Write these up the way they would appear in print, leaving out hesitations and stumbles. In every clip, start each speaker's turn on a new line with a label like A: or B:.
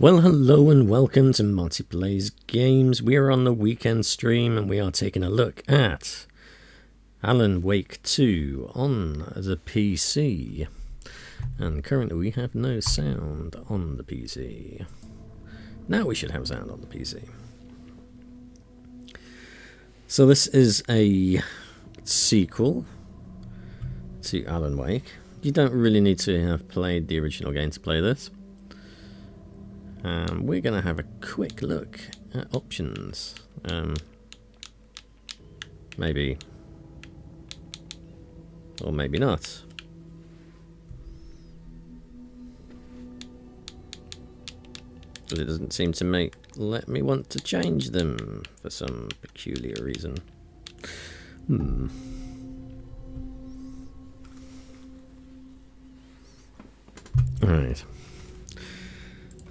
A: Well, hello and welcome to Multiplay's Games. We are on the weekend stream and we are taking a look at Alan Wake 2 on the PC. And currently we have no sound on the PC. Now we should have sound on the PC. So this is a sequel to Alan Wake. You don't really need to have played the original game to play this. We're going to have a quick look at options. Maybe. Or maybe not. Because it doesn't seem to let me want to change them for some peculiar reason. Alright.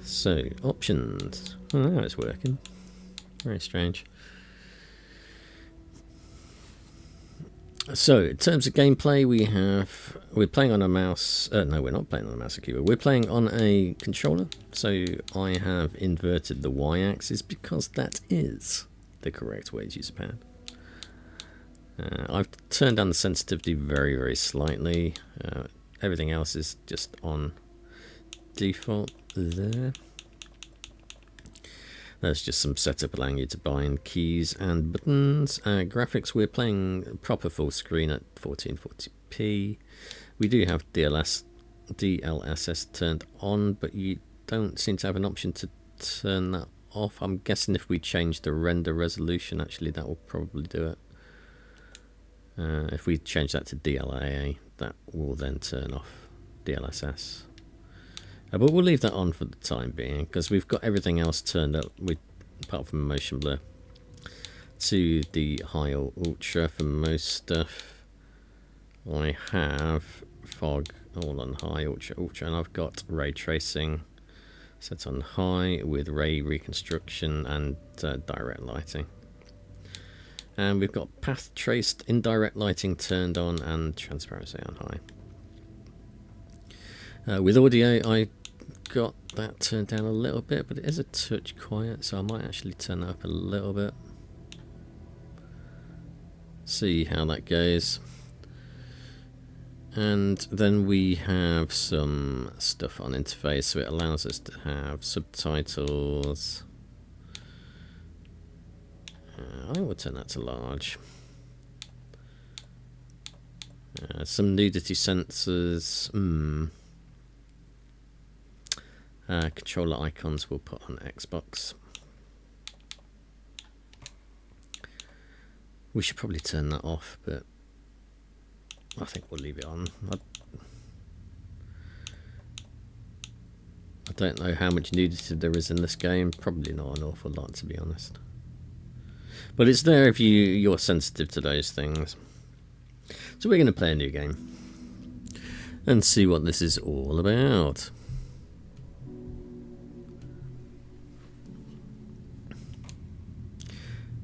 A: So, options. Oh, now it's working. Very strange. So, in terms of gameplay, we're playing on a mouse. No, we're not playing on a mouse or keyboard. We're playing on a controller. So, I have inverted the Y-axis because that is the correct way to use a pad. I've turned down the sensitivity very, very slightly. Everything else is just on default there. There's just some setup allowing you to bind keys and buttons. Graphics, we're playing proper full screen at 1440p. We do have DLSS turned on, but you don't seem to have an option to turn that off. I'm guessing if we change the render resolution, actually that will probably do it. If we change that to DLAA, that will then turn off DLSS. But we'll leave that on for the time being, because we've got everything else turned up, apart from motion blur, to the high or ultra for most stuff. I have fog all on high, ultra, and I've got ray tracing set on high with ray reconstruction and direct lighting. And we've got path traced indirect lighting turned on and transparency on high. With audio, I got that turned down a little bit, but it is a touch quiet, so I might actually turn that up a little bit. See how that goes. And then we have some stuff on interface, so it allows us to have subtitles. I think we'll turn that to large. Some nudity sensors. Controller icons we'll put on Xbox. We should probably turn that off, but I think we'll leave it on. I don't know how much nudity there is in this game. Probably not an awful lot, to be honest. But it's there if you're sensitive to those things. So we're going to play a new game and see what this is all about.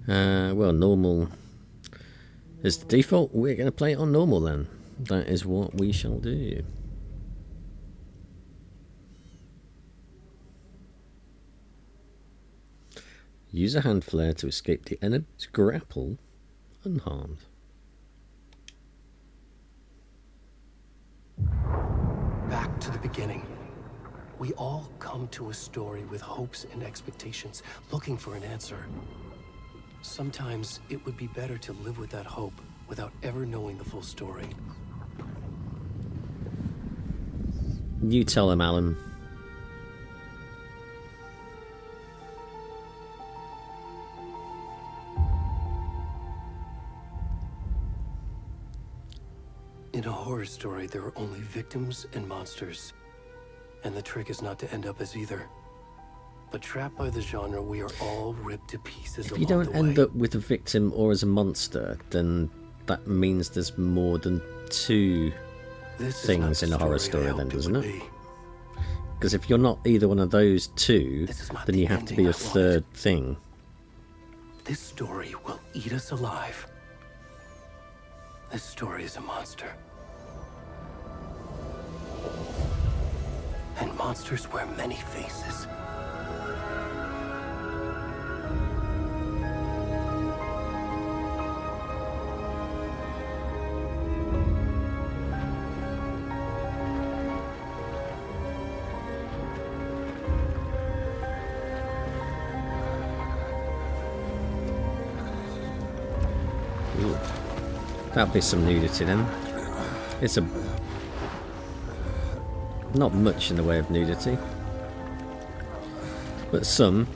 A: Well, normal is the default. We're going to play it on normal then. That is what we shall do. Use a hand flare to escape the enemy's grapple unharmed.
B: Back to the beginning. We all come to a story with hopes and expectations, looking for an answer. Sometimes it would be better to live with that hope without ever knowing the full story.
A: You tell him, Alan.
B: In a horror story, there are only victims and monsters. And the trick is not to end up as either. But trapped by the genre, we are all ripped to pieces.
A: If you don't end up with a victim or as a monster, then that means there's more than two things in a horror story then, doesn't it? Because if you're not either one of those two, then you have to be a third thing.
B: This story will eat us alive. This story is a monster. And monsters wear many faces.
A: That'll be some nudity then. It's a not much in the way of nudity, but some.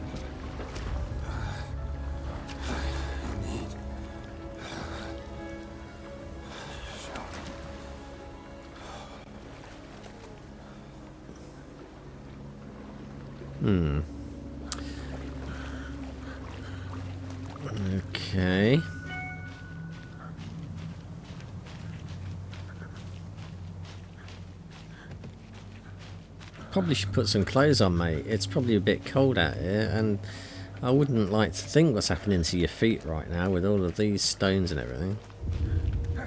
A: Okay. Probably should put some clothes on, mate. It's probably a bit cold out here, and I wouldn't like to think what's happening to your feet right now with all of these stones and everything.
C: Can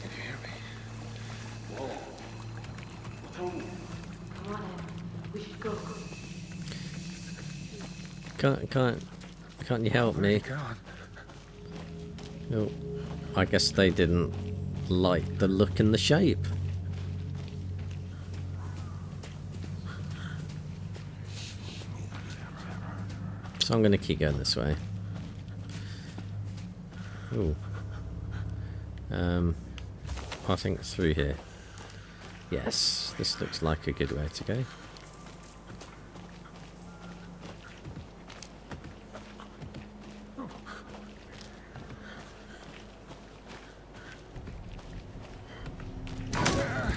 C: you hear me?
D: Whoa. Tony. Come on in. We should go.
A: Can't you help me?
C: God.
A: Oh, I guess they didn't like the look and the shape. So I'm going to keep going this way. Ooh. I think through here. Yes, this looks like a good way to go.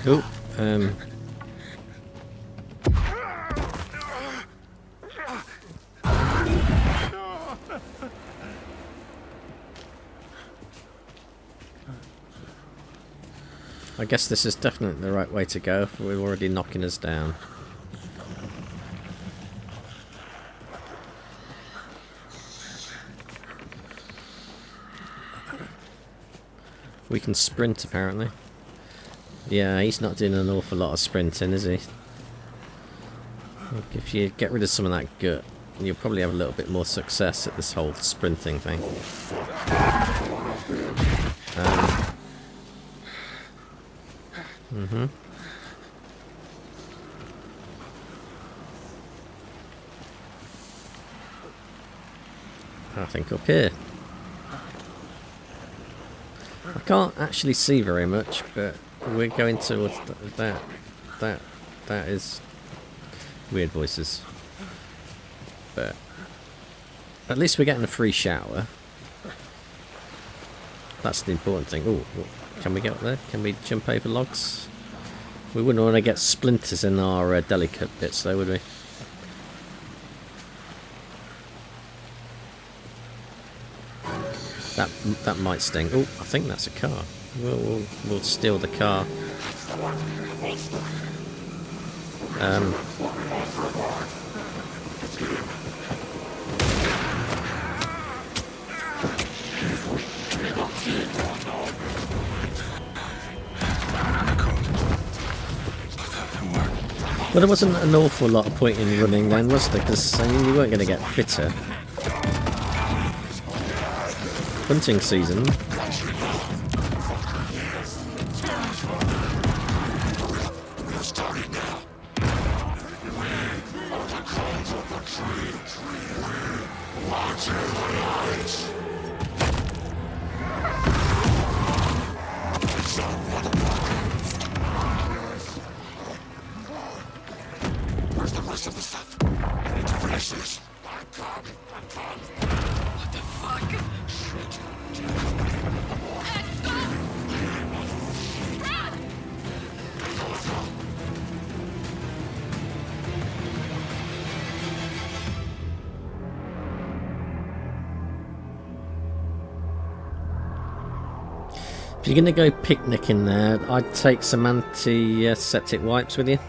A: Oh, I guess this is definitely the right way to go. We're already knocking us down. We can sprint, apparently. Yeah, he's not doing an awful lot of sprinting, is he? If you get rid of some of that gut, you'll probably have a little bit more success at this whole sprinting thing. I think up here. I can't actually see very much, but we're going towards that is weird voices. But at least we're getting a free shower. That's the important thing. Oh, can we get up there? Can we jump over logs? We wouldn't want to get splinters in our delicate bits, though, would we? That might sting. Oh, I think that's a car. We'll steal the car. Well, there wasn't an awful lot of point in running then, was there? Because, I mean, you weren't going to get fitter. Hunting season.
C: Where's the rest of the stuff? I need to finish this. What the fuck? Shit.
A: If you're going to go picnicking there, I'd take some antiseptic wipes with you.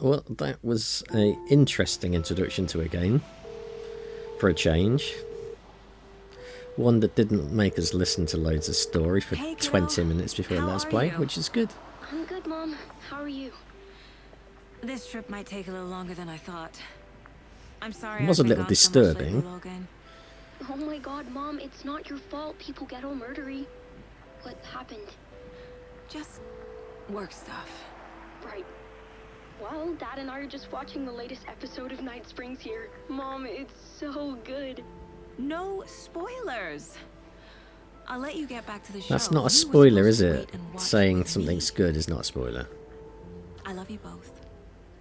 A: Well, that was an interesting introduction to a game, for a change. one that didn't make us listen to loads of story for
E: Hey,
A: 20
E: girl.
A: minutes before
E: How
A: Let's
E: are
A: Play,
E: you?
A: which is good.
F: I'm good, Mom. How are you?
E: This trip might take a little longer than I thought. I'm sorry
A: It was a
E: I've been
A: little
E: gone so much lately,
A: disturbing.
E: Logan.
F: Oh my god, Mom, it's not your fault people get all murdery. What happened?
E: Just work stuff.
F: Right. Well, Dad and I are just watching the latest episode of Night Springs here. Mom, it's so good.
E: No spoilers. I'll let you get back to the show.
A: That's not a
E: You were
A: spoiler,
E: supposed
A: is
E: to
A: it?
E: wait and watch
A: Saying
E: with
A: something's
E: me.
A: good is not a spoiler.
E: I love you both.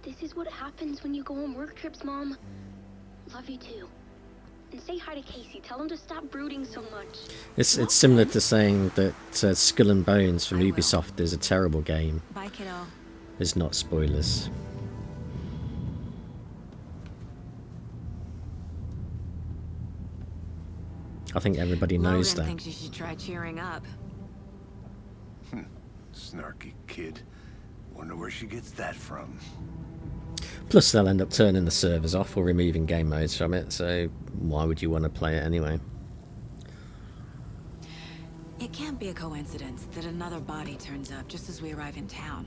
F: This is what happens when you go on work trips, Mom. Love you too. And say hi to Casey. Tell him to stop brooding so much.
A: It's similar to saying that Skull and Bones from
E: I will.
A: Ubisoft is a terrible game.
E: Bye, kiddo.
A: It's not spoilers. I think everybody knows
E: Logan
A: that.
E: thinks you should try cheering up.
C: Snarky kid. Wonder where she gets that from.
A: Plus, they'll end up turning the servers off or removing game modes from it, so why would you want to play it anyway?
E: It can't be a coincidence that another body turns up just as we arrive in town.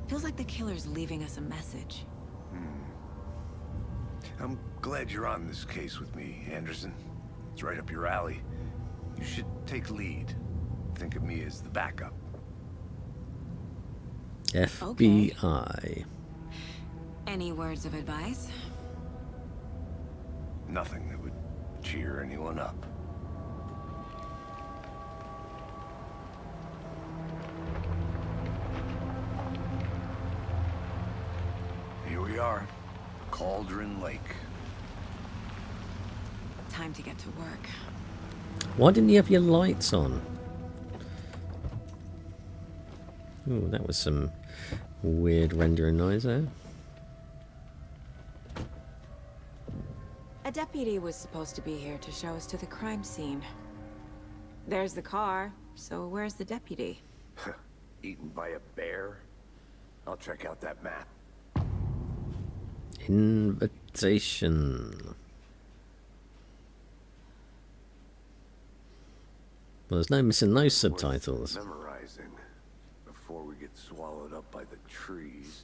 E: Feels like the killer's leaving us a message.
C: I'm glad you're on this case with me, Anderson. It's right up your alley. You should take lead. Think of me as the backup.
A: FBI.
E: Any words of advice?
C: Nothing that would cheer anyone up. Here we are. Cauldron Lake.
E: Time to get to work.
A: Why didn't you have your lights on? Ooh, that was some weird rendering noise there.
E: A deputy was supposed to be here to show us to the crime scene. There's the car, so where's the deputy?
C: Eaten by a bear? I'll check out that map.
A: Invitation. Well, there's no missing those subtitles.
C: Worth memorizing before we get swallowed up by the trees.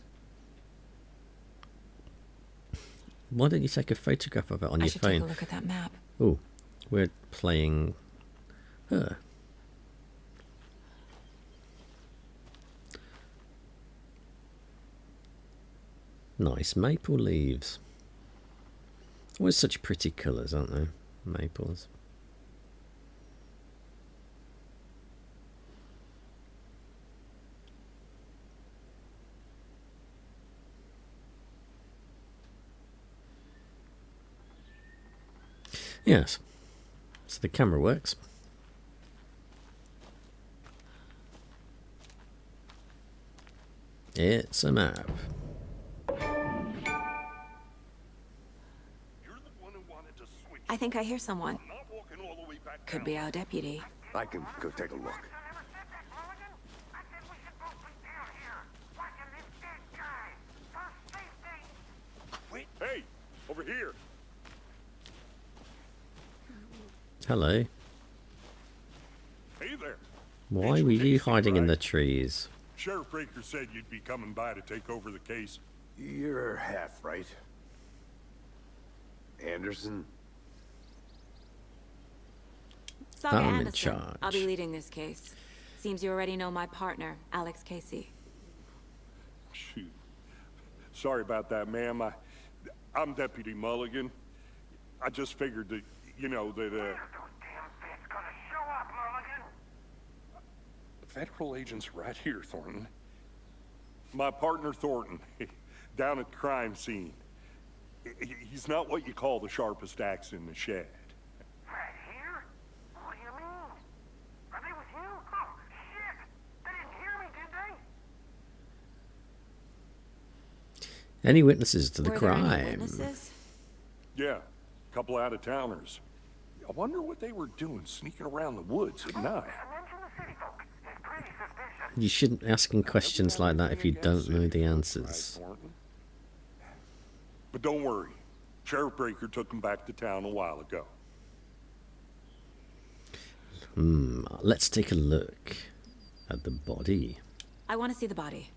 A: Why don't you take a photograph of it on
E: I
A: your
E: should take a
A: phone?
E: look at that map.
A: Oh, we're playing her. Nice maple leaves. Always such pretty colours, aren't they? Maples. Yes. So the camera works. It's a map.
E: I think I hear someone. Could be our deputy.
C: I can go take a look.
G: Hey, over here.
A: Hello.
G: Hey there.
A: Why were you hiding in the trees?
G: Sheriff Breaker said you'd be coming by to take over the case.
C: You're half right. Anderson?
E: Saga
A: I'm in
E: Anderson.
A: charge.
E: I'll be leading this case. Seems you already know my partner, Alex Casey.
G: Shoot. Sorry about that, ma'am. I'm Deputy Mulligan. I just figured that, you know, that, Federal agents right here, Thornton. My partner, Thornton, down at the crime scene. He's not what you call the sharpest axe in the shed.
H: Right here? What do you mean? Are they with you? Oh, shit! They didn't hear me, did they?
A: Any witnesses to the
E: Were there any
A: crime?
E: witnesses?
G: Yeah, a couple out-of-towners. I wonder what they were doing sneaking around the woods at night.
H: I mentioned the city folk. It's pretty suspicious.
A: You shouldn't be asking questions like that if you don't know the answers.
G: But don't worry. Sheriff Breaker took them back to town a while ago.
A: Let's take a look at the body.
E: I want to see the body.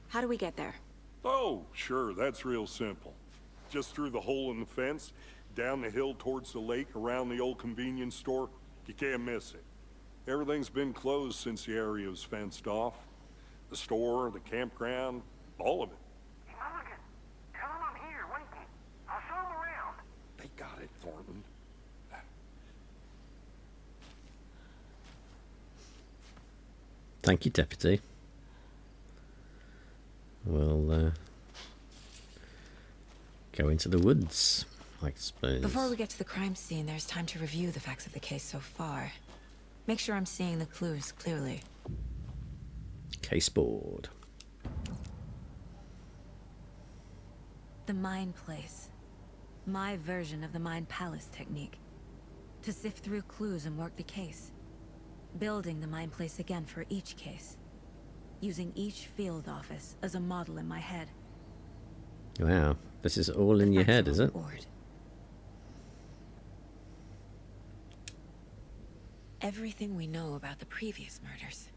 E: How do we get there?
G: Oh, sure, that's real simple. Just through the hole in the fence, down the hill towards the lake, around the old convenience store. You can't miss it. Everything's been closed since the area was fenced off. The store, the campground, all of it.
H: Hey, Mulligan, tell him I'm here, waiting. I'll show him around.
G: They got it, Thornton.
A: Thank you, Deputy. We'll go into the woods, I suppose.
E: Before we get to the crime scene, there's time to review the facts of the case so far. Make sure I'm seeing the clues clearly.
A: Case board.
I: The Mind Place. My version of the Mind Palace technique. To sift through clues and work the case. Building the Mind Place again for each case. Using each field office as a model in my head.
A: Wow, this is all in your head, is it?
E: Board. Everything we know about the previous murders.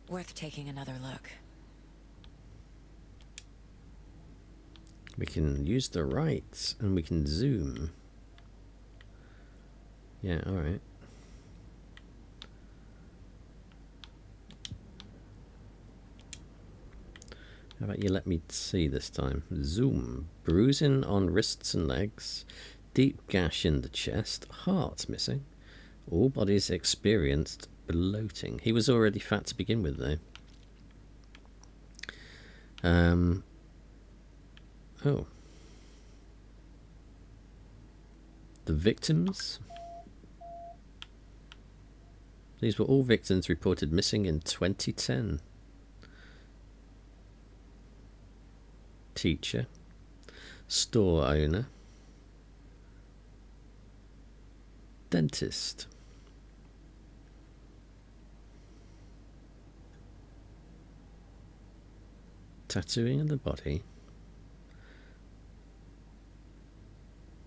E: Worth taking another look.
A: We can use the right, and we can zoom. Yeah, alright. How about you let me see this time? Zoom. Bruising on wrists and legs. Deep gash in the chest. Heart missing. All bodies experienced bloating. He was already fat to begin with, though. Oh. The victims. These were all victims reported missing in 2010. Teacher. Store owner. Dentist. Tattooing of the body.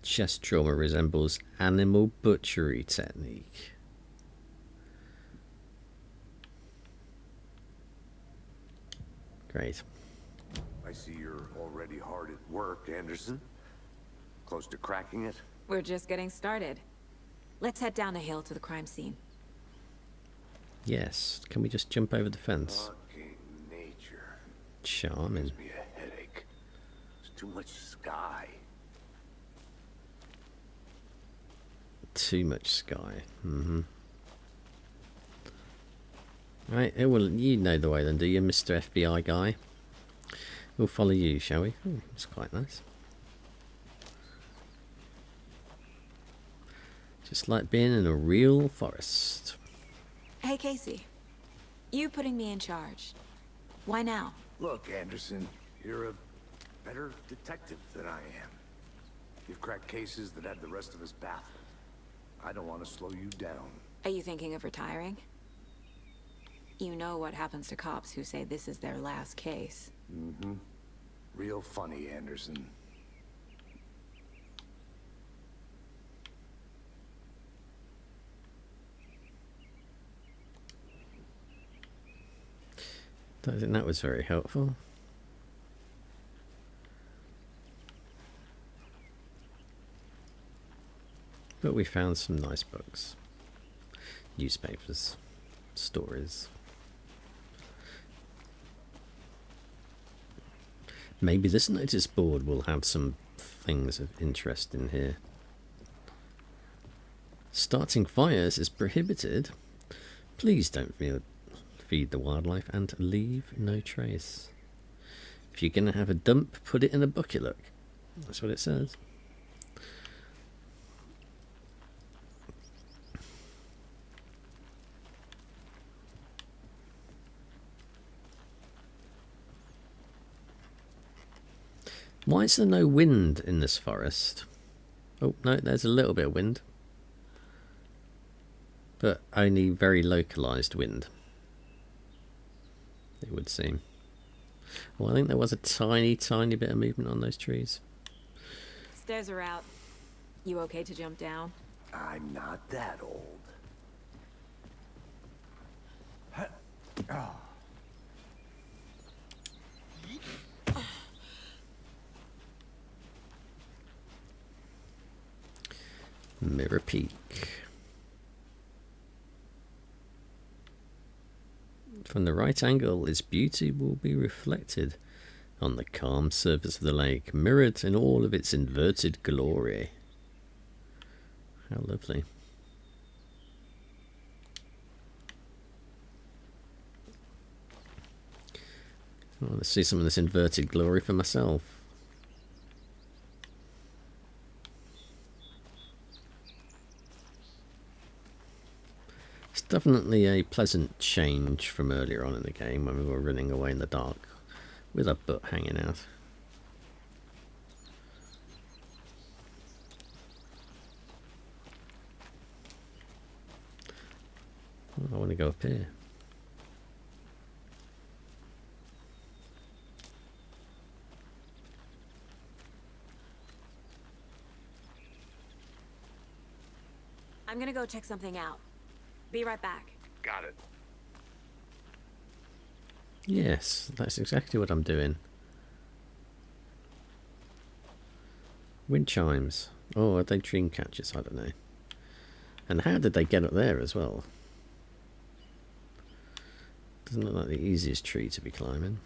A: Chest trauma resembles animal butchery technique. Great.
C: I see you're already hard at work, Anderson. Close to cracking it?
E: We're just getting started. Let's head down the hill to the crime scene.
A: Yes. Can we just jump over the fence?
C: Fucking nature.
A: Charming.
C: Gives me a headache. There's too much sky.
A: Too much sky. Right, well, you know the way then, do you, Mr. FBI guy? We'll follow you, shall we? Ooh, it's quite nice. Just like being in a real forest.
E: Hey, Casey. You putting me in charge. Why now?
C: Look, Anderson, you're a better detective than I am. You've cracked cases that had the rest of us baffled. I don't want to slow you down.
E: Are you thinking of retiring? You know what happens to cops who say this is their last case.
C: Real funny, Anderson.
A: Don't think that was very helpful. But we found some nice books. Newspapers. Stories. Maybe this notice board will have some things of interest in here. Starting fires is prohibited. Please don't feed the wildlife and leave no trace. If you're going to have a dump, put it in a bucket, look. That's what it says. Why is there no wind in this forest? Oh, no, there's a little bit of wind. But only very localised wind, it would seem. Well, I think there was a tiny, tiny bit of movement on those trees.
E: Stairs are out. You okay to jump down?
C: I'm not that old.
A: Mirror peak. From the right angle, its beauty will be reflected on the calm surface of the lake, mirrored in all of its inverted glory. How lovely. I want to see some of this inverted glory for myself. It's definitely a pleasant change from earlier on in the game when we were running away in the dark with our butt hanging out. Oh, I want to go up here.
E: I'm gonna go check something out. Be right back.
C: Got it.
A: Yes, that's exactly what I'm doing. Wind chimes. Oh, are they dream catchers? I don't know. And how did they get up there as well? Doesn't look like the easiest tree to be climbing.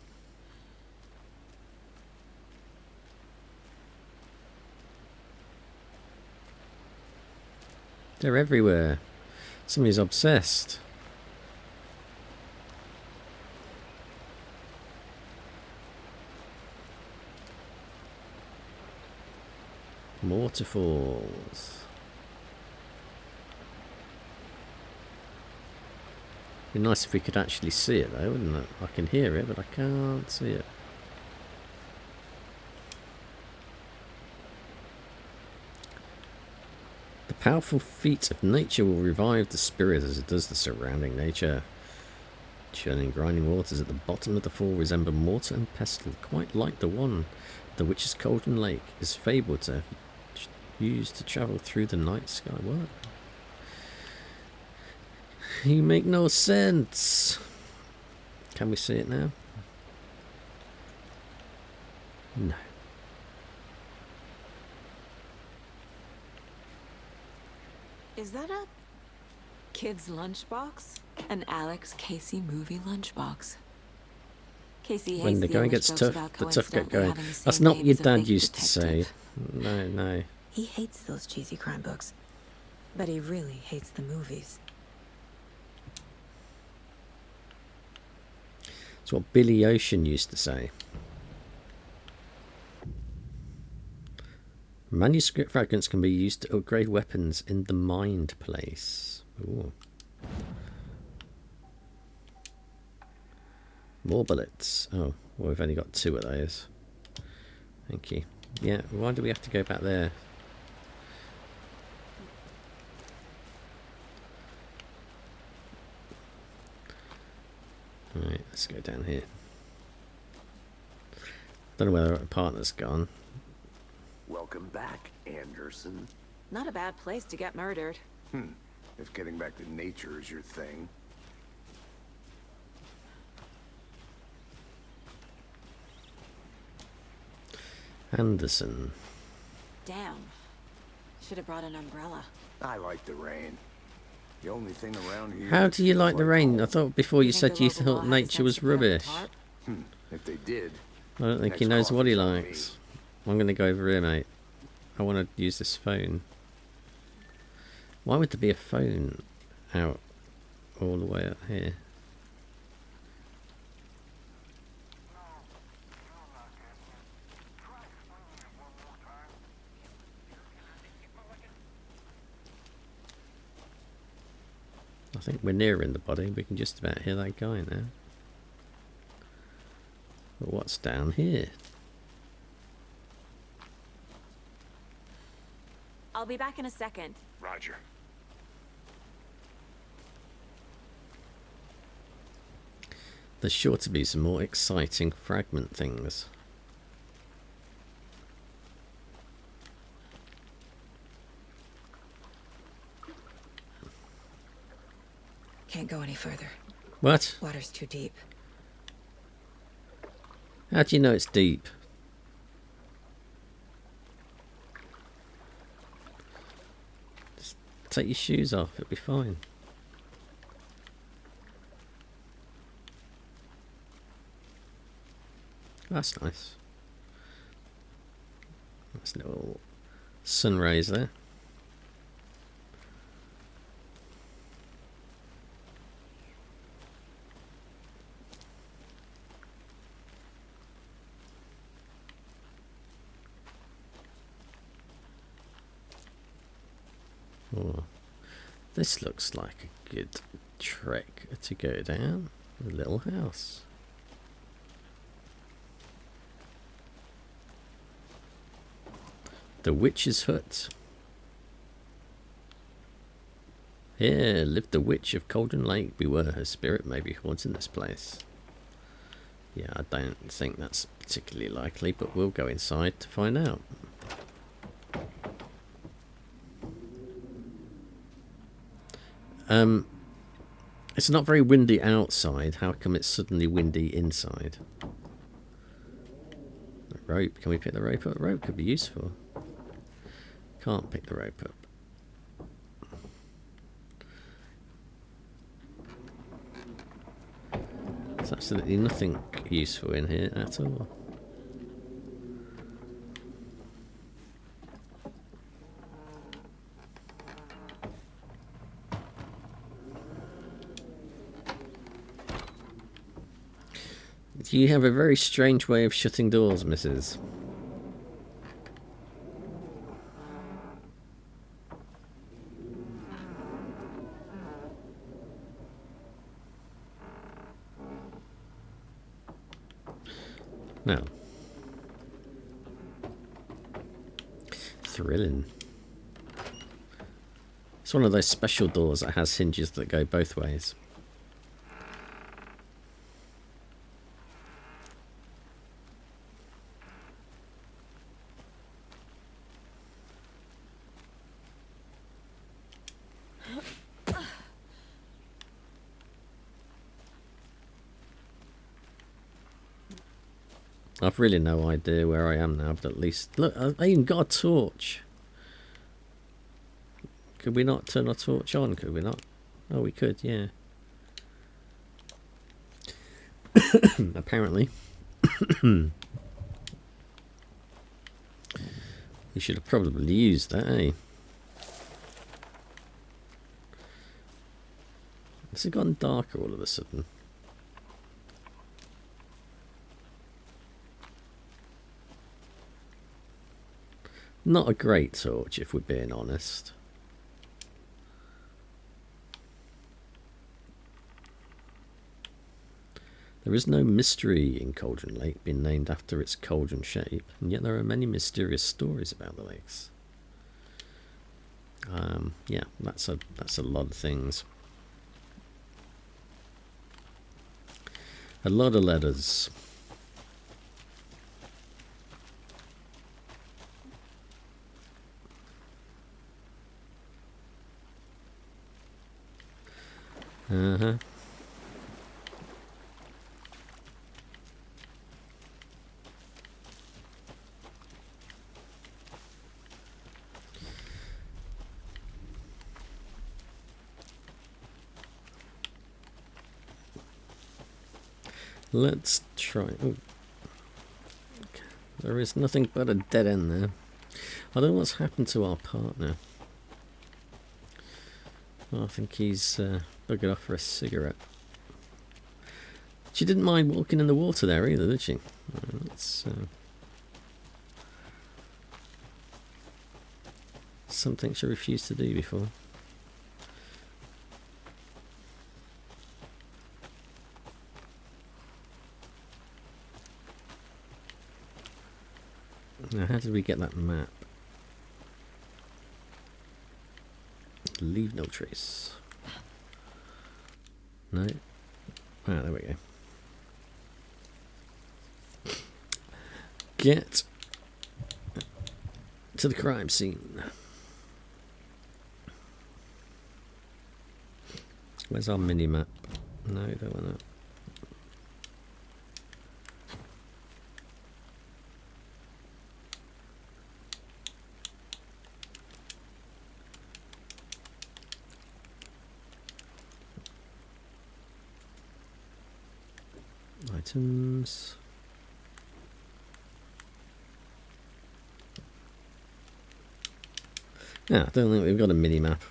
A: They're everywhere. Somebody's obsessed. Waterfalls. Be nice if we could actually see it though, wouldn't it? I can hear it, but I can't see it. The powerful feat of nature will revive the spirit as it does the surrounding nature. Churning, grinding waters at the bottom of the fall resemble mortar and pestle, quite like the one the witch's cauldron lake is fabled to have used to travel through the night sky. What? You make no sense. Can we see it now? No.
E: Is that a kid's lunchbox? An Alex Casey movie lunchbox. Casey hates
A: When the going gets tough, the tough get going. That's not what your dad used to say. No, no.
I: He hates those cheesy crime books, but he really hates the movies.
A: It's what Billy Ocean used to say. Manuscript fragments can be used to upgrade weapons in the mind place. Ooh. More bullets. Oh, well, we've only got 2 of those. Thank you. Yeah, why do we have to go back there? Alright, let's go down here. Don't know whether our partner's gone.
C: Welcome back, Anderson.
E: Not a bad place to get murdered.
C: If getting back to nature is your thing.
A: Anderson.
E: Damn. Should have brought an umbrella.
C: I like the rain. The only thing around here.
A: How do you like the rain? I thought before you said
E: think
A: you
E: the local
A: thought
E: law
A: nature
E: has a
A: was
E: sense to put up a
A: rubbish.
E: tarp?
C: If they did.
A: I don't think he
C: next
A: knows what he
C: coffee's on me.
A: likes. I'm going to go over here, mate. I want to use this phone. Why would there be a phone out all the way up here? I think we're near in the body. We can just about hear that guy now. But what's down here?
E: I'll be back in a second.
C: Roger.
A: There's sure to be some more exciting fragment things.
I: Can't go any further.
A: What?
I: Water's too deep.
A: How do you know it's deep? Just take your shoes off, it'll be fine. That's nice. That's little sun rays there. Oh, this looks like a good trek to go down. A little house. The witch's hut. Here lived the witch of Cauldron Lake. Beware, her spirit may be haunting this place. Yeah, I don't think that's particularly likely, but we'll go inside to find out. It's not very windy outside. How come it's suddenly windy inside? The rope. Can we pick the rope up? The rope could be useful. Can't pick the rope up. There's absolutely nothing useful in here at all. You have a very strange way of shutting doors, Mrs. Now, thrilling. It's one of those special doors that has hinges that go both ways. I've really no idea where I am now, but at least... Look, I even got a torch. Could we not turn our torch on? Could we not? Oh, we could, yeah. Apparently. We should have probably used that, eh? Has it gone darker all of a sudden? Not a great torch, if we're being honest. There is no mystery in Cauldron Lake being named after its cauldron shape, and yet there are many mysterious stories about the lakes. Yeah, that's a lot of things. A lot of letters. Uh-huh. Let's try. Oh. There is nothing but a dead end there. I don't know what's happened to our partner. Oh, I think he's buggered off for a cigarette. She didn't mind walking in the water there either, did she? That's something she refused to do before. Now, how did we get that map? Leave no trace. No. Ah, there we go. Get to the crime scene. Where's our mini map? No, don't want that. Items. Yeah, I don't think we've got a mini map.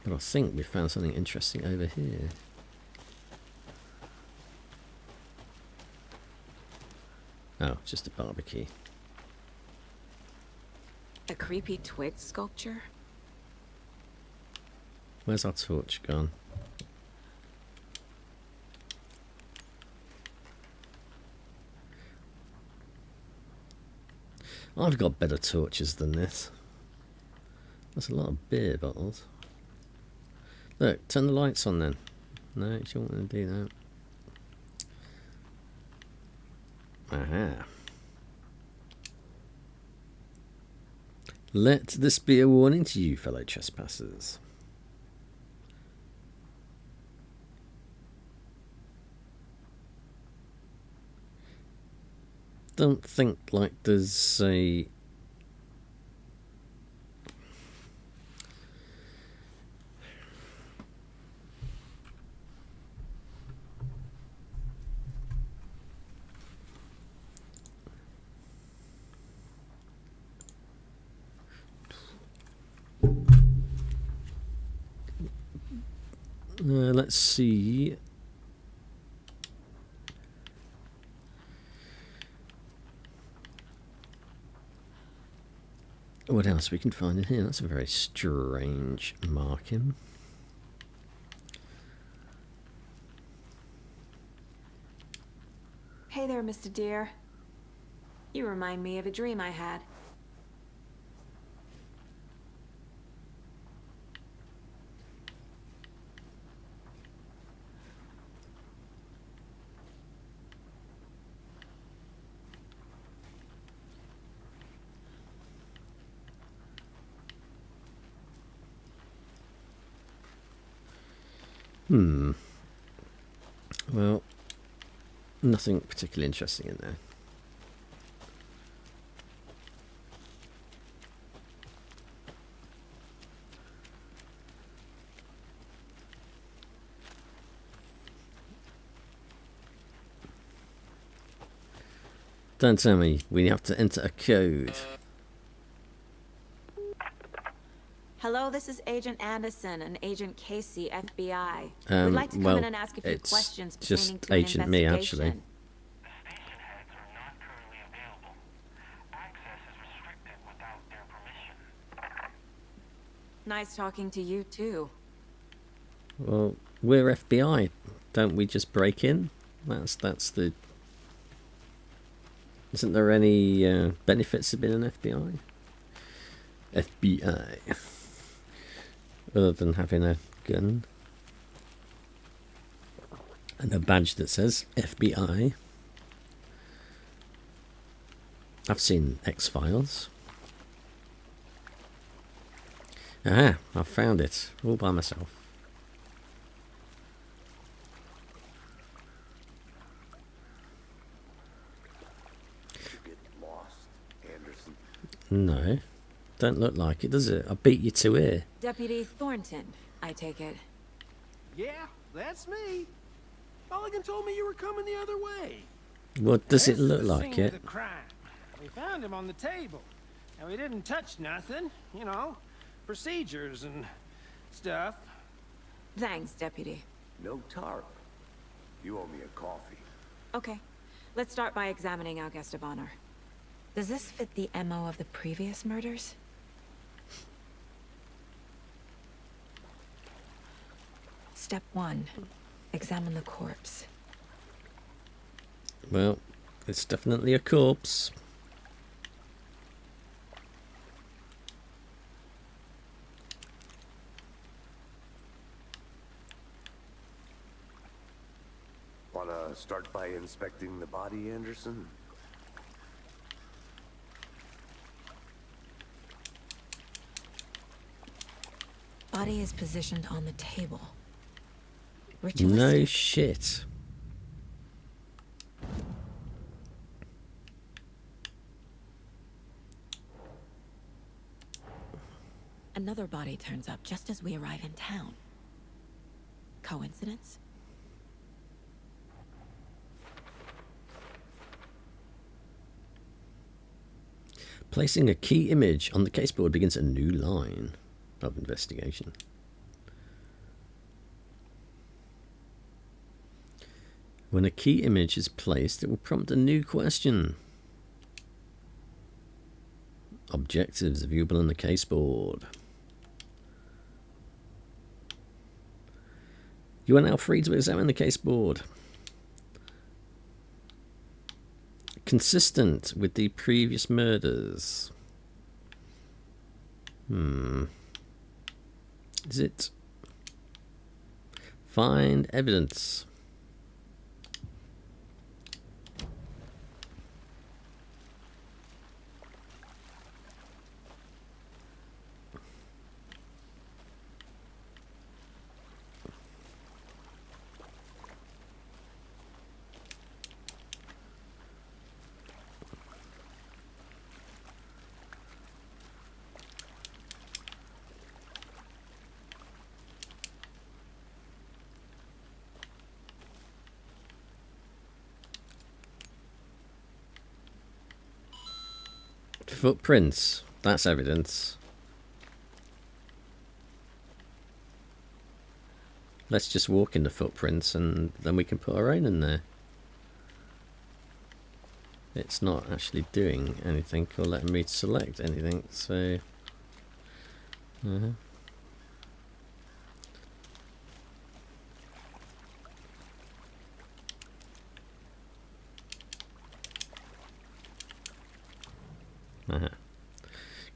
A: But I think we found something interesting over here. Oh, just a barbecue.
E: A creepy twig sculpture?
A: Where's our torch gone? I've got better torches than this. That's a lot of beer bottles. Look, turn the lights on then. No, you don't want to do that. Aha. Let this be a warning to you, fellow trespassers. Don't think like there's a... let's see. What else we can find in here? That's a very strange marking.
E: Hey there, Mr. Deer. You remind me of a dream I had.
A: Well, nothing particularly interesting in there. Don't tell me we have to enter a code.
E: Hello, this is Agent Anderson and Agent Casey, FBI.
A: We'd
E: like to come in and ask a few questions pertaining to an
A: Agent me, actually.
E: investigation.
H: The station heads are not currently available. Access is restricted without their permission.
E: Nice talking to you, too.
A: Well, we're FBI. Don't we just break in? That's the... Isn't there any benefits of being an FBI? FBI. Other than having a gun. And a badge that says FBI. I've seen X-Files. Ah, I found it. All by myself. No, don't look like it, does it? I beat you to here.
E: Deputy Thornton, I take it.
B: Yeah, that's me. Mulligan told me you were coming the other way.
A: What does it look
J: This is the
A: like
J: scene of
A: it?
J: the crime. We found him on the table, and we didn't touch nothing. You know, procedures and stuff.
E: Thanks, Deputy.
C: No tarp. You owe me a coffee.
E: Okay, let's start by examining our guest of honor. Does this fit the MO of the previous murders? Step 1. Examine the corpse.
A: Well, it's definitely a corpse.
C: Wanna start by inspecting the body, Anderson?
I: Body is positioned on the table.
A: No
I: Ritualistic.
A: shit.
I: Another body turns up just as we arrive in town. Coincidence?
A: Placing a key image on the caseboard begins a new line of investigation. When a key image is placed, it will prompt a new question. Objectives viewable on the caseboard. You are now free to examine the caseboard. Consistent with the previous murders. Is it? Find evidence. Footprints. That's evidence. Let's just walk in the footprints and then we can put our own in there. It's not actually doing anything or letting me select anything, so...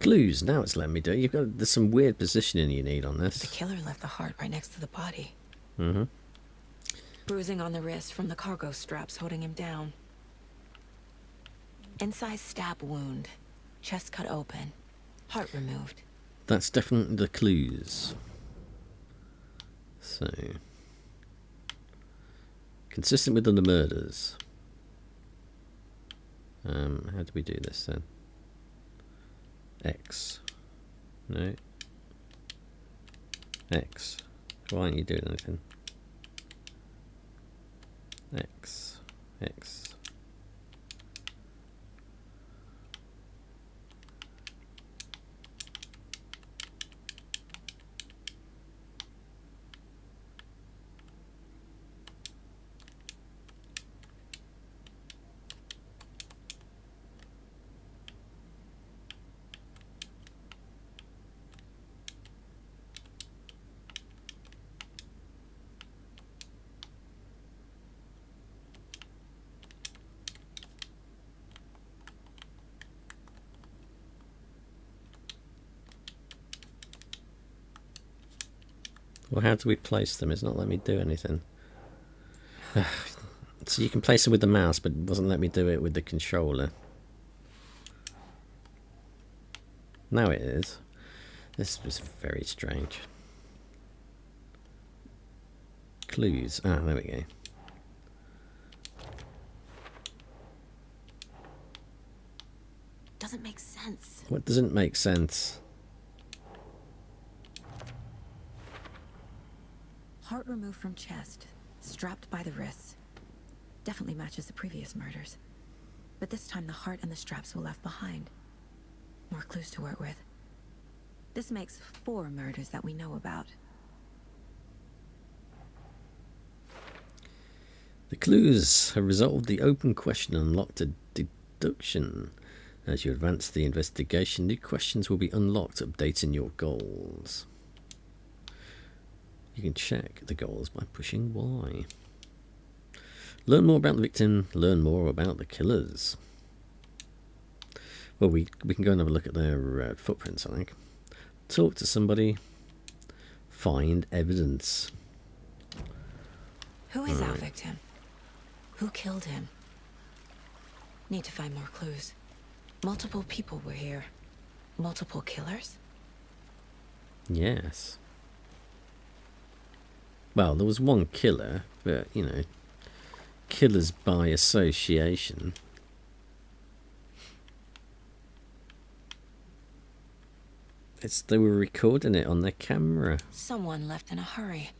A: Clues. Now it's letting me do it. There's some weird positioning you need on this.
I: The killer left the heart right next to the body. Bruising on the wrist from the cargo straps holding him down. Incised stab wound. Chest cut open. Heart removed.
A: That's definitely the clues. So... consistent with the murders. How do we do this then? X. No. X. Why aren't you doing anything? X. X. Well, how do we place them? It's not letting me do anything. So you can place them with the mouse, but it doesn't let me do it with the controller. Now it is. This was very strange. Clues. Ah, there we go.
I: Doesn't make sense.
A: What doesn't make sense?
I: Heart removed from chest, strapped by the wrists. Definitely matches the previous murders. But this time the heart and the straps were left behind. More clues to work with. This makes 4 murders that we know about.
A: The clues have resolved the open question and unlocked a deduction. As you advance the investigation, new questions will be unlocked, updating your goals. You can check the goals by pushing Y. Learn more about the victim, learn more about the killers. Well, we can go and have a look at their footprints, I think. Talk to somebody. Find evidence.
I: Who is our victim? Who killed him? Need to find more clues. Multiple people were here. Multiple killers?
A: Yes. Well, there was one killer, but, you know, killers by association. They were recording it on their camera.
I: Someone left in a hurry.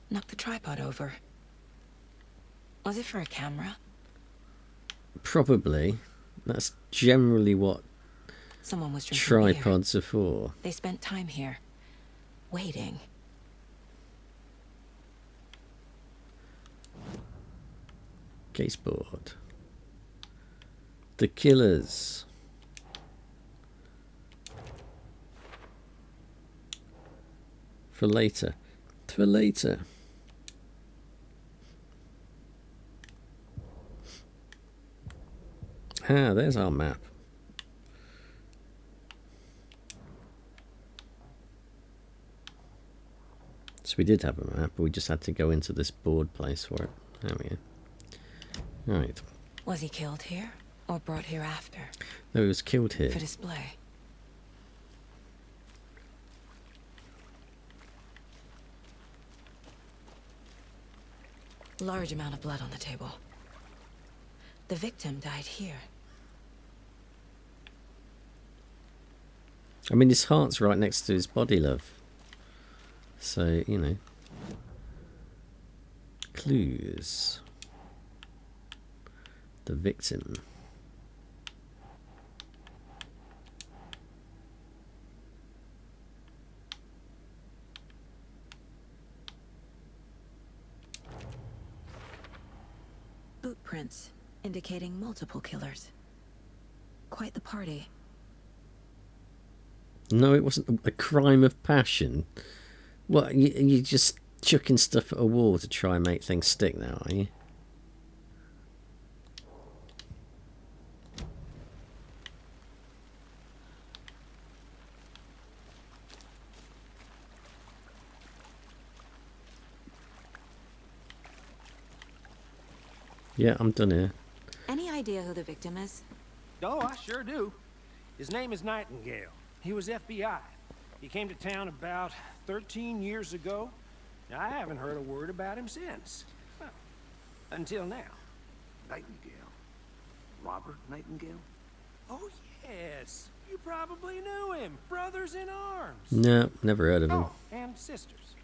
I: Knocked the tripod over. Was it for a camera?
A: Probably. That's generally what
I: Someone was drinking beer.
A: tripods are for.
I: They spent time here, waiting.
A: Caseboard. The killers. For later. For later. Ah, there's our map. So we did have a map, but we just had to go into this board place for it. There we go. Right.
I: Was he killed here or brought here after?
A: No, he was killed here.
I: For display. Large amount of blood on the table. The victim died here.
A: I mean, his heart's right next to his body, love. So, you know. Clues. The victim.
I: Boot prints indicating multiple killers. Quite the party.
A: No, it wasn't a crime of passion. What, you just chucking stuff at a wall to try and make things stick now, are you? Yeah, I'm done here.
E: Any idea who the victim is?
J: Oh, I sure do. His name is Nightingale. He was FBI. He came to town about 13 years ago. I haven't heard a word about him since. Well, until now.
C: Nightingale? Robert Nightingale?
J: Oh, yes. You probably knew him. Brothers in arms.
A: No, never heard of him.
J: Oh, and sisters.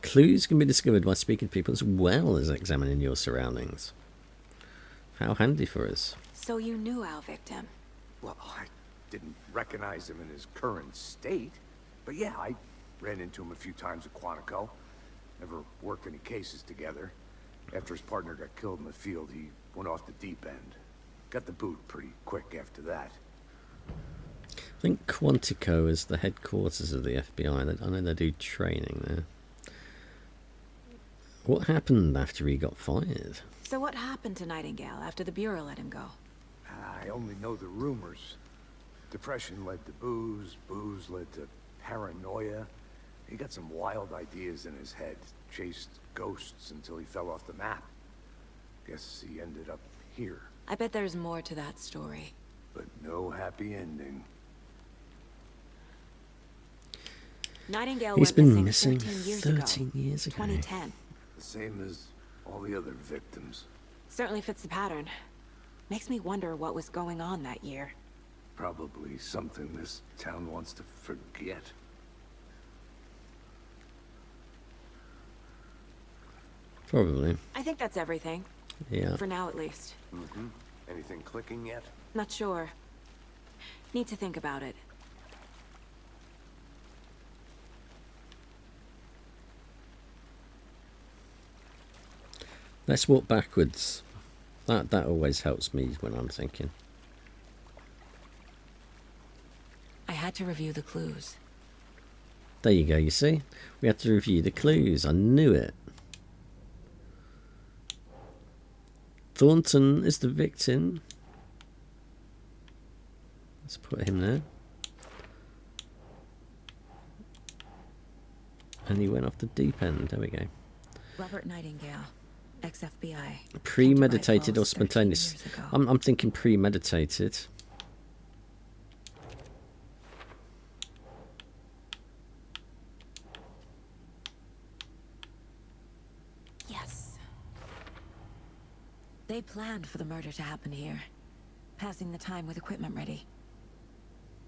A: Clues can be discovered by speaking to people as well as examining your surroundings. How handy for us.
E: So you knew our victim?
C: Well, I didn't recognize him in his current state. But yeah, I ran into him a few times at Quantico. Never worked any cases together. After his partner got killed in the field, he went off the deep end. Got the boot pretty quick after that.
A: I think Quantico is the headquarters of the FBI. I know they do training there. What happened after he got fired?
E: So what happened to Nightingale after the Bureau let him go?
C: I only know the rumors. Depression led to booze, booze led to paranoia. He got some wild ideas in his head, chased ghosts until he fell off the map. Guess he ended up here.
E: I bet there's more to that story.
C: But no happy ending.
E: Nightingale
A: He's
E: went
A: been
E: missing
A: missing
E: 13
A: years ago.
E: 2010.
C: The same as all the other victims.
E: Certainly fits the pattern. Makes me wonder what was going on that year.
C: Probably something this town wants to forget.
A: Probably.
E: I think that's everything.
A: Yeah.
E: For now, at least.
C: Mm-hmm. Anything clicking yet?
E: Not sure. Need to think about it.
A: Let's walk backwards. That always helps me when I'm thinking.
I: I had to review the clues.
A: There you go, you see? We had to review the clues. I knew it. Thornton is the victim. Let's put him there. And he went off the deep end. There we go.
I: Robert Nightingale, ex-FBI.
A: Premeditated or
I: Falls 13
A: spontaneous?
I: years ago.
A: I'm thinking premeditated.
I: Yes. They planned for the murder to happen here, passing the time with equipment ready.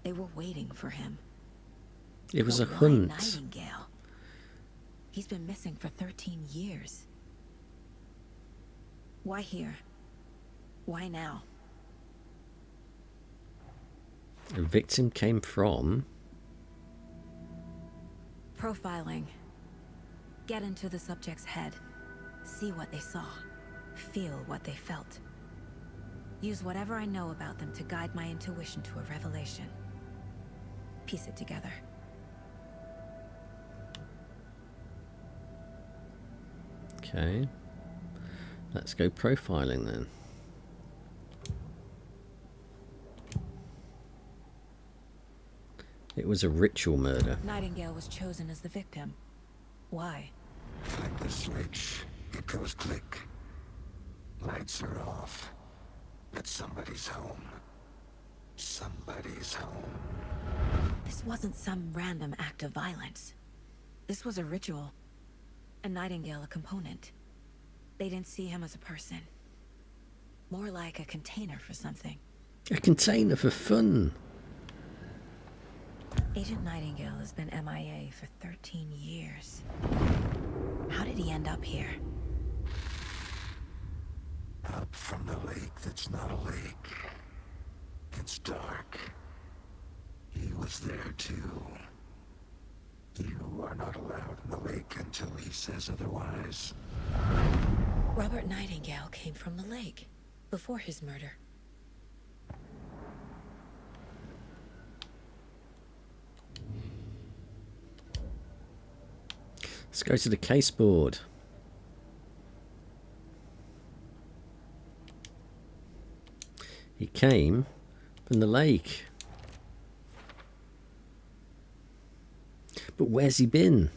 I: They were waiting for him.
A: It was a
I: But why
A: hunt.
I: Nightingale? He's been missing for 13 years. Why here? Why now?
A: A victim came from...
I: Profiling. Get into the subject's head. See what they saw. Feel what they felt. Use whatever I know about them to guide my intuition to a revelation. Piece it together.
A: Okay. Let's go profiling then. It was a ritual murder.
I: Nightingale was chosen as the victim. Why?
K: Flick the switch. It goes click. Lights are off. But somebody's home. Somebody's home.
I: This wasn't some random act of violence. This was a ritual. And Nightingale a component. They didn't see him as a person. More like a container for something.
A: A container for fun.
I: Agent Nightingale has been MIA for 13 years. How did he end up here?
K: Up from the lake that's not a lake. It's dark. He was there too. You are not allowed in the lake until he says otherwise.
I: Robert Nightingale came from the lake before his murder.
A: Let's go to the case board. He came from the lake. But where's he been?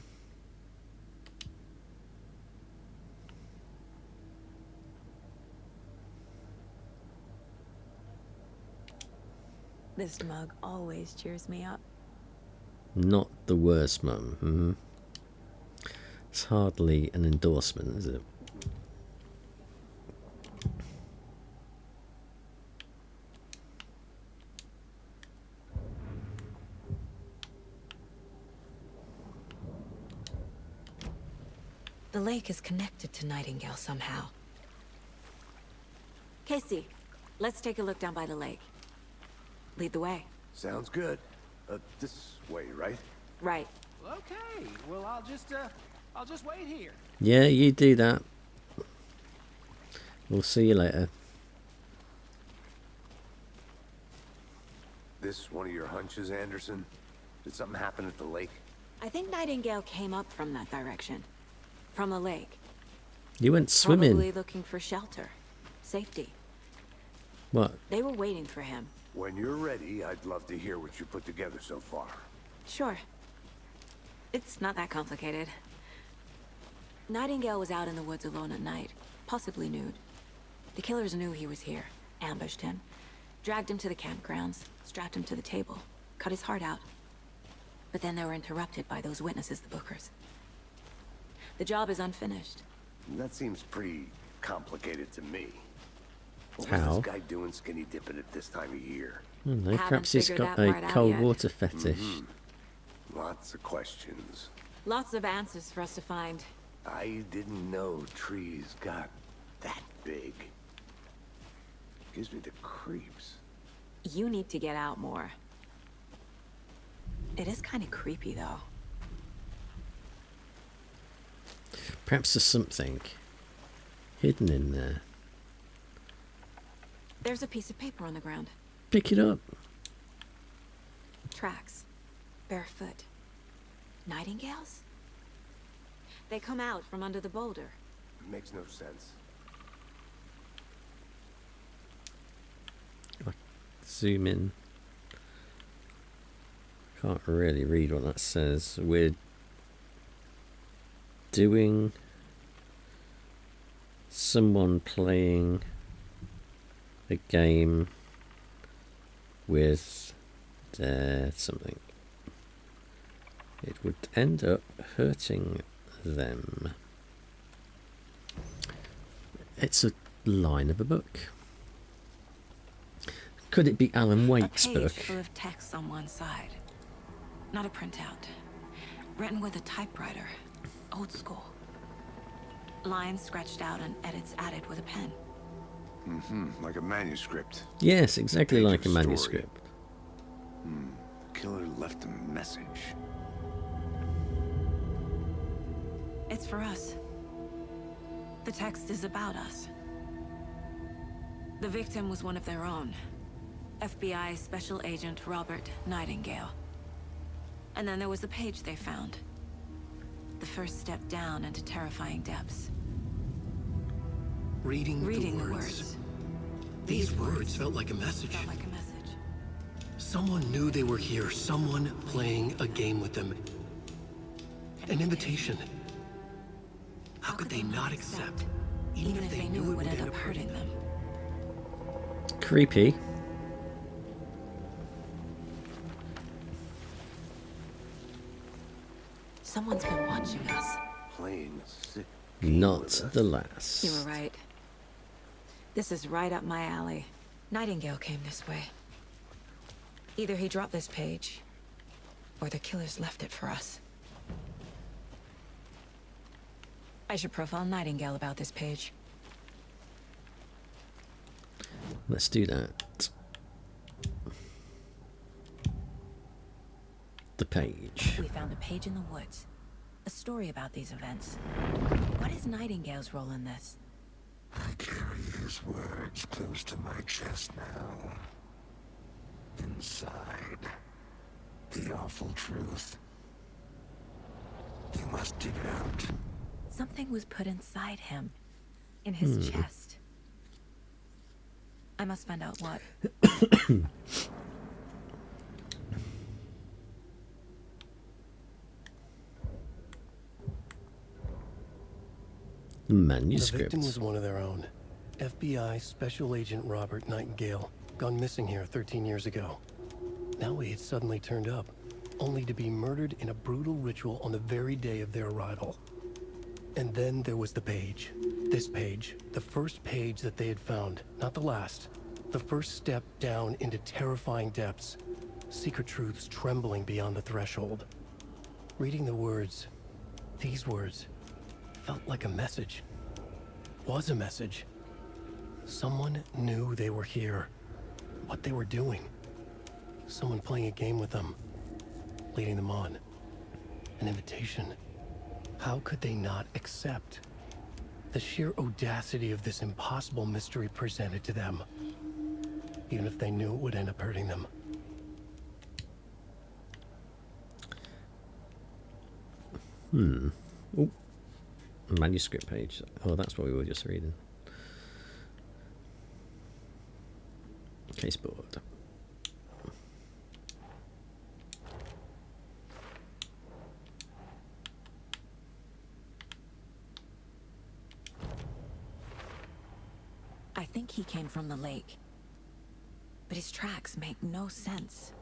E: This mug always cheers me up.
A: Not the worst, Mum. It's hardly an endorsement, is it?
I: The lake is connected to Nightingale somehow.
E: Casey, let's take a look down by the lake. Lead the way.
C: Sounds good. This way, right?
E: Right.
J: Okay, well, I'll just wait here.
A: Yeah, you do that. We'll see you later.
C: This one of your hunches, Anderson? Did something happen at the lake?
E: I think Nightingale came up from that direction. From the lake.
A: You went swimming.
E: Probably looking for shelter. Safety.
A: What?
E: They were waiting for him.
C: When you're ready, I'd love to hear what you put together so far.
E: Sure. It's not that complicated. Nightingale was out in the woods alone at night, possibly nude. The killers knew he was here, ambushed him, dragged him to the campgrounds, strapped him to the table, cut his heart out. But then they were interrupted by those witnesses, the Bookers. The job is unfinished.
C: That seems pretty complicated to me. What
A: How?
C: was this guy doing skinny dipping at this time of year?
A: I don't know,
E: Haven't
A: perhaps he's
E: figured
A: got
E: that
A: a
E: part out
A: cold
E: yet.
A: water fetish.
C: Lots of questions.
E: Lots of answers for us to find.
C: I didn't know trees got that big. Gives me the creeps.
E: You need to get out more. It is kind of creepy, though.
A: Perhaps there's something hidden in there.
E: There's a piece of paper on the ground.
A: Pick it up.
E: Tracks. Barefoot. Nightingales? They come out from under the boulder.
C: It makes no sense.
A: Zoom in. Can't really read what that says. We're doing someone playing a game with something. It would end up hurting them. It's a line of a book. Could it be Alan Wake's
E: book? A
A: book?
E: page full of text on one side. Not a printout. Written with a typewriter. Old school. Lines scratched out and edits added with a pen.
C: Mm-hmm, like a manuscript.
A: Yes, exactly
C: Page
A: like a
C: of story.
A: manuscript.
C: The killer left a message.
E: It's for us. The text is about us. The victim was one of their own. FBI Special Agent Robert Nightingale. And then there was the page they found. The first step down into terrifying depths.
B: Reading
E: the words.
B: These words felt like a message.
E: Felt like a message.
B: Someone knew they were here. Someone playing a game with them. An invitation. How could they not accept? Even if they knew it would end up hurting them.
A: Creepy.
E: Someone's been watching us.
C: Playing a sick.
A: Not the last.
E: You were right. This is right up my alley. Nightingale came this way. Either he dropped this page, or the killers left it for us. I should profile Nightingale about this page.
A: Let's do that. The page.
I: We found a page in the woods. A story about these events. What is Nightingale's role in this?
K: I carry his words close to my chest now. Inside, the awful truth. You must dig it out.
I: Something was put inside him. In his chest. I must find out what.
B: The
A: Manuscripts.
B: victim was one of their own. FBI Special Agent Robert Nightingale, gone missing here 13 years ago. Now he had suddenly turned up, only to be murdered in a brutal ritual on the very day of their arrival. And then there was the page. This page, the first page that they had found, not the last. The first step down into terrifying depths. Secret truths trembling beyond the threshold. Reading the words, these words, felt like a message. Was a message. Someone knew they were here. What they were doing. Someone playing a game with them. Leading them on. An invitation. How could they not accept? The sheer audacity of this impossible mystery presented to them. Even if they knew it would end up hurting them.
A: Oh, manuscript page. Oh, that's what we were just reading. Caseboard.
I: I think he came from the lake. But his tracks make no sense.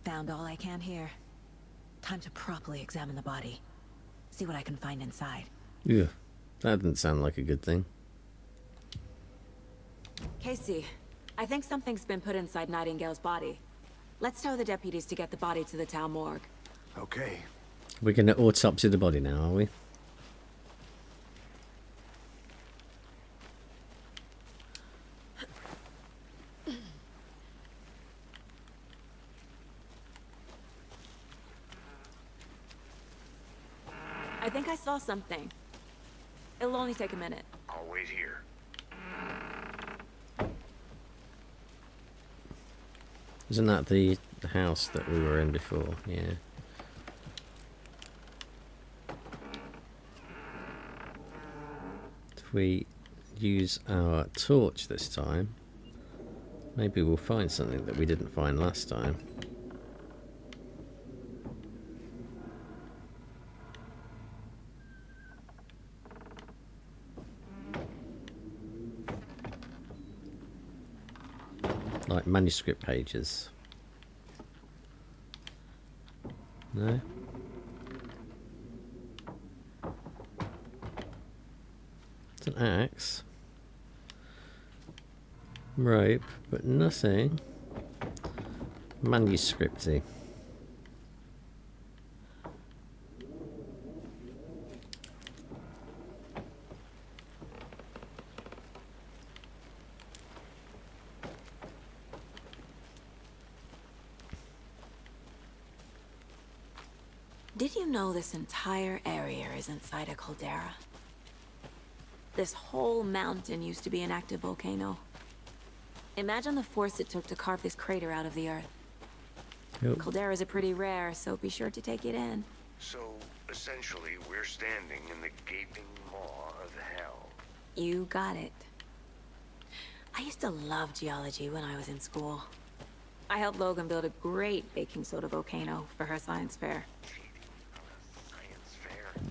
I: Found all I can here. Time to properly examine the body. See what I can find inside.
A: Yeah, that didn't sound like a good thing.
E: Casey, I think something's been put inside Nightingale's body. Let's tell the deputies to get the body to the town morgue.
C: Okay.
A: We're going to autopsy the body now, are we?
E: I think I saw something. It'll only take a minute.
H: I'll wait here.
A: Isn't that the house that we were in before? Yeah. If we use our torch this time. Maybe we'll find something that we didn't find last time. Like manuscript pages. No? It's an axe. Rope, but nothing manuscripty.
E: Did you know this entire area is inside a caldera? This whole mountain used to be an active volcano. Imagine the force it took to carve this crater out of the earth.
A: Yep.
E: Calderas are pretty rare, so be sure to take it in.
C: So, essentially, we're standing in the gaping maw of hell.
E: You got it. I used to love geology when I was in school. I helped Logan build a great baking soda volcano for her science fair.
C: Science fair?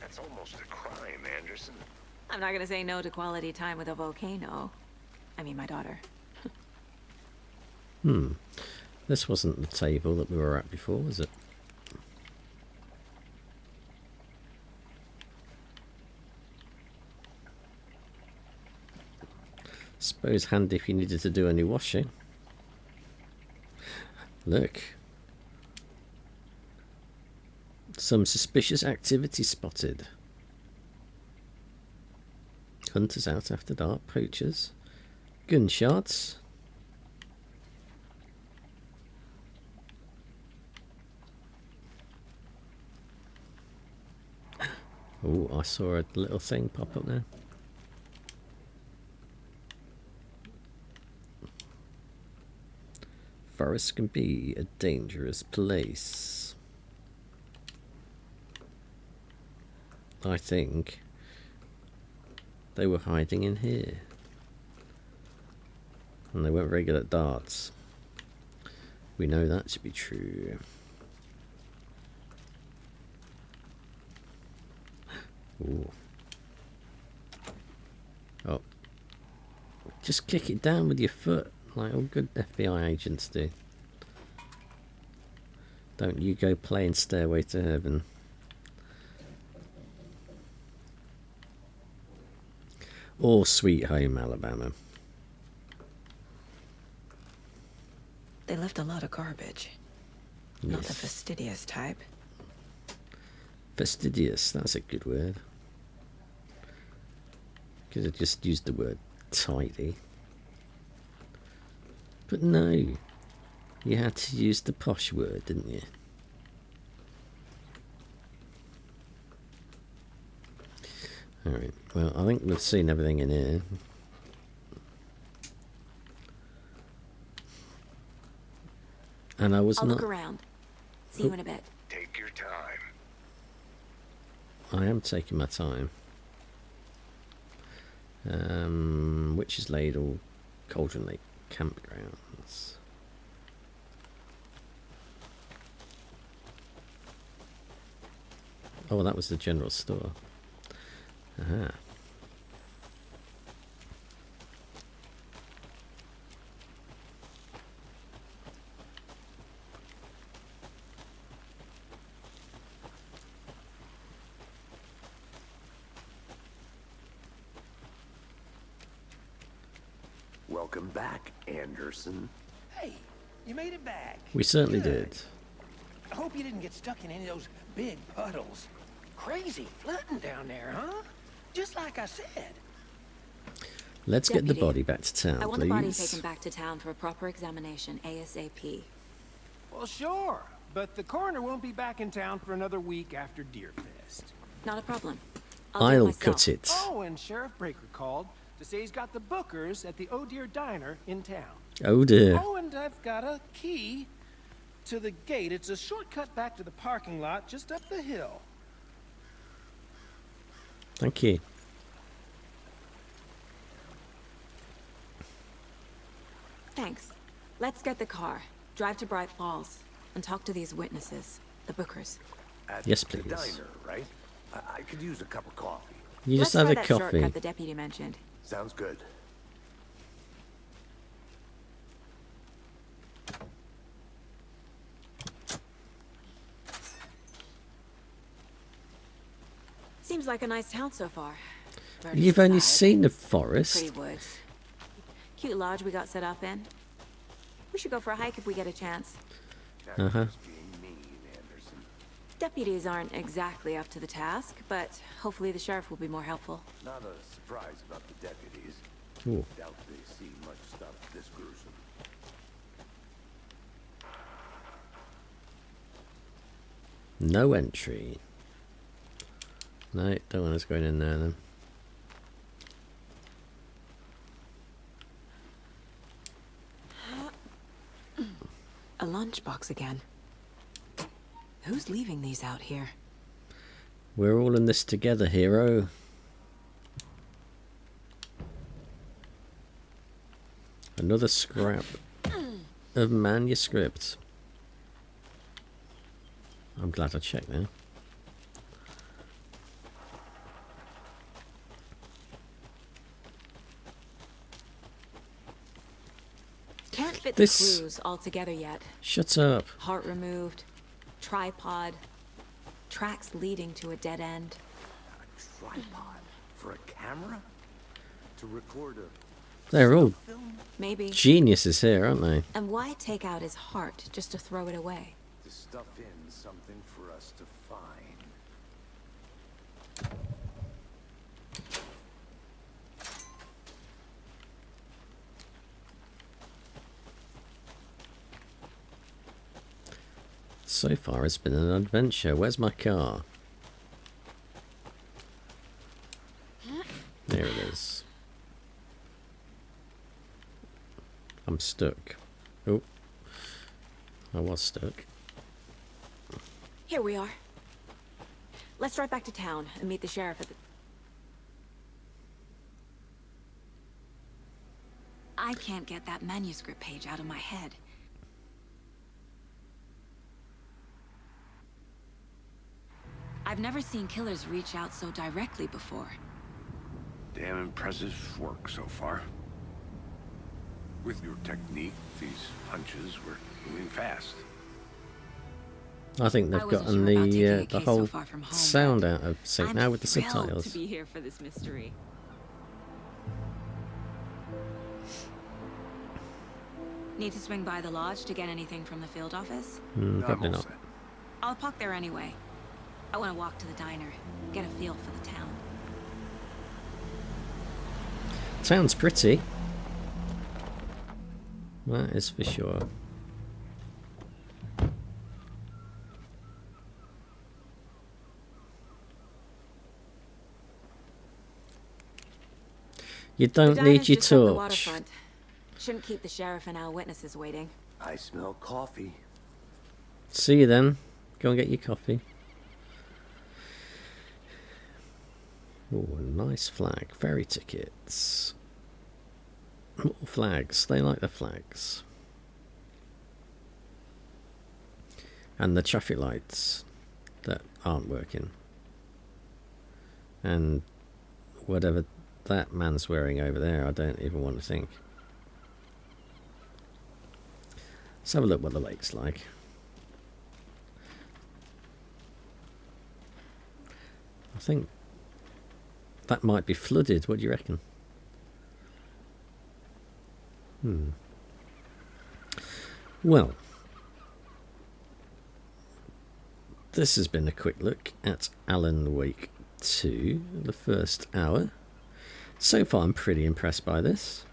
C: That's almost a crime, Anderson.
E: I'm not gonna say no to quality time with a volcano. I mean, my daughter.
A: This wasn't the table that we were at before, was it? Suppose handy if you needed to do any washing. Look. Some suspicious activity spotted. Hunters out after dark, poachers, gunshots. Oh, I saw a little thing pop up there. Forest can be a dangerous place. I think they were hiding in here. And they weren't very good at darts. We know that to be true. Ooh. Oh. Just kick it down with your foot, like all good FBI agents do. Don't you go playing Stairway to Heaven. Or Sweet Home Alabama.
E: They left a lot of garbage.
A: Yes.
E: Not the fastidious type.
A: Fastidious, that's a good word. Could have just used the word tidy. But no, you had to use the posh word, didn't you? Alright, well, I think we've seen everything in here. And I was
E: I'll
A: not...
E: look around. See you in a bit.
C: Take your time.
A: I am taking my time. Witch's Ladle, Cauldron Lake campgrounds. Oh, that was the general store. Aha.
C: Welcome back, Anderson.
J: Hey, you made it back.
A: We certainly
J: Good.
A: did.
J: I hope you didn't get stuck in any of those big puddles. Crazy flooding down there, huh? Just like I said.
A: Let's get the
E: Deputy,
A: body back to town,
E: I want
A: please.
E: the body taken back to town for a proper examination ASAP.
J: Well, sure. But the coroner won't be back in town for another week after Deerfest.
E: Not a problem. do it
A: I'll
E: myself.
A: cut it.
J: Oh, and Sheriff Breaker called to say he's got the Bookers at the Oh Dear Diner in town.
A: Oh dear.
J: Oh, and I've got a key to the gate. It's a shortcut back to the parking lot just up the hill.
A: Thank you.
E: thanks. Let's get the car, drive to Bright Falls, and talk to these witnesses, the Bookers.
C: At
A: Yes,
C: the
A: please.
C: diner, right? I could use a cup of coffee.
A: You just
E: Let's
A: had
E: try
A: a
E: that
A: coffee.
E: shortcut the deputy mentioned.
C: Sounds good.
E: Seems like a nice town so far. Birds
A: You've only
E: aside,
A: seen the
E: pretty
A: forest.
E: woods. Cute lodge we got set up in. We should go for a hike if we get a chance.
A: Uh-huh.
C: Being mean, Anderson.
E: Deputies aren't exactly up to the task, but hopefully the sheriff will be more helpful.
C: Not a surprise about the deputies.
A: Ooh.
C: Doubt they see much stuff this gruesome.
A: No entry. No, don't want us going in there then.
E: A lunchbox again. Who's leaving these out here?
A: We're all in this together, hero. Another scrap of manuscript. I'm glad I checked now.
E: Can't fit
A: This-
E: the clues all together yet.
A: Shut up.
E: Heart removed, tripod, tracks leading to a dead end.
C: A tripod for a camera? To record a
A: They're all
C: film?
E: Maybe.
A: geniuses here, aren't they?
E: And why take out his heart just to throw it away?
C: To stuff in something for us to find.
A: So far it's been an adventure. Where's my car? There it is. I'm stuck. Oh. I was stuck.
E: Here we are. Let's drive back to town and meet the sheriff at the... I can't get that manuscript page out of my head. I've never seen killers reach out so directly before.
C: Damn impressive work so far. With your technique, these hunches were moving fast.
A: I think they've
E: I wasn't
A: gotten
E: sure about taking a
A: the
E: case so
A: whole
E: far from home,
A: sound
E: but
A: out of sync
E: I'm
A: now with the
E: thrilled
A: subtitles.
E: to be here for this mystery. Need to swing by the lodge to get anything from the field office?
A: Probably
C: I'm all
A: not.
C: set.
E: I'll park there anyway. I want to walk to the diner, get a feel for the town.
A: Sounds pretty. That is for sure. You
E: The
A: don't
E: diner's
A: need your
E: just up the
A: torch.
E: waterfront. Shouldn't keep the sheriff and our witnesses waiting.
C: I smell coffee.
A: See you then. Go and get your coffee. Oh, nice flag. Ferry tickets. More flags. They like the flags. And the traffic lights that aren't working. And whatever that man's wearing over there, I don't even want to think. Let's have a look what the lake's like. I think that might be flooded. What do you reckon? Well, this has been a quick look at Alan Wake 2, the first hour. So far I'm pretty impressed by this.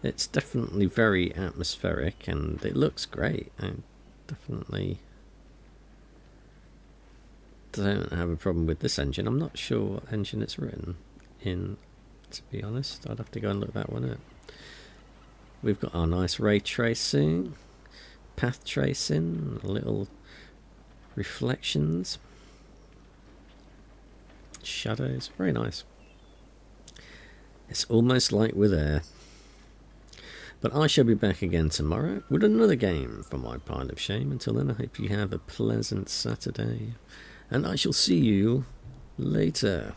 A: It's definitely very atmospheric and it looks great. I definitely don't have a problem with this engine. I'm not sure what engine it's written in, to be honest. I'd have to go and look that one up. We've got our nice ray tracing, path tracing, little reflections, shadows, very nice. It's almost like we're there. But I shall be back again tomorrow with another game for my pile of shame. Until then, I hope you have a pleasant Saturday, and I shall see you later.